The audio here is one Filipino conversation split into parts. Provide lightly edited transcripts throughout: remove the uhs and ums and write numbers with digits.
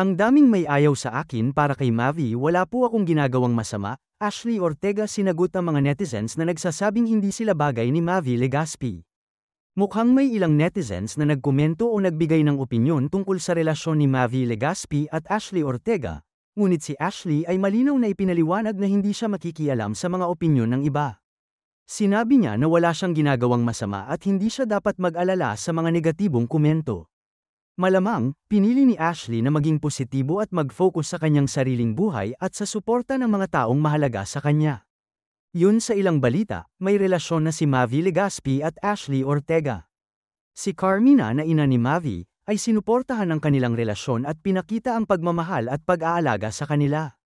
Ang daming may ayaw sa akin para kay Mavi, wala po akong ginagawang masama. Ashley Ortega sinagot ang mga netizens na nagsasabing hindi sila bagay ni Mavi Legaspi. Mukhang may ilang netizens na nagkomento o nagbigay ng opinyon tungkol sa relasyon ni Mavi Legaspi at Ashley Ortega, ngunit si Ashley ay malinaw na ipinaliwanag na hindi siya makikialam sa mga opinyon ng iba. Sinabi niya na wala siyang ginagawang masama at hindi siya dapat mag-alala sa mga negatibong komento. Malamang, pinili ni Ashley na maging positibo at mag-focus sa kanyang sariling buhay at sa suporta ng mga taong mahalaga sa kanya. Yun sa ilang balita, may relasyon na si Mavi Legaspi at Ashley Ortega. Si Carmina na ina ni Mavi, ay sinuportahan ang kanilang relasyon at pinakita ang pagmamahal at pag-aalaga sa kanila.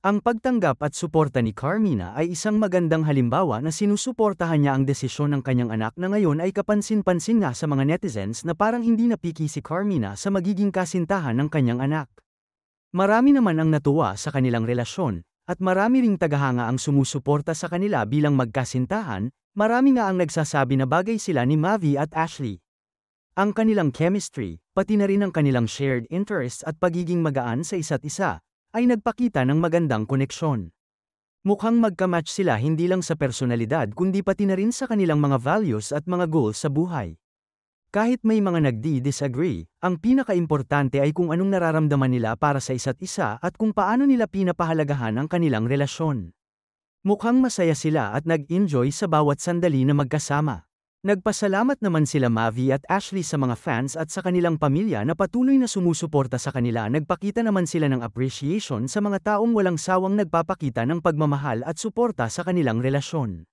Ang pagtanggap at suporta ni Carmina ay isang magandang halimbawa na sinusuportahan niya ang desisyon ng kanyang anak na ngayon ay kapansin-pansin nga sa mga netizens na parang hindi napiki si Carmina sa magiging kasintahan ng kanyang anak. Marami naman ang natuwa sa kanilang relasyon, at marami ring tagahanga ang sumusuporta sa kanila bilang magkasintahan. Marami nga ang nagsasabi na bagay sila ni Mavi at Ashley. Ang kanilang chemistry, pati na rin ang kanilang shared interests at pagiging magaan sa isa't isa, ay nagpakita ng magandang koneksyon. Mukhang magkamatch sila hindi lang sa personalidad kundi pati na rin sa kanilang mga values at mga goals sa buhay. Kahit may mga nagdi-disagree, ang pinaka-importante ay kung anong nararamdaman nila para sa isa't isa at kung paano nila pinapahalagahan ang kanilang relasyon. Mukhang masaya sila at nag-enjoy sa bawat sandali na magkasama. Nagpasalamat naman sila Mavi at Ashley sa mga fans at sa kanilang pamilya na patuloy na sumusuporta sa kanila. Nagpakita naman sila ng appreciation sa mga taong walang sawang nagpapakita ng pagmamahal at suporta sa kanilang relasyon.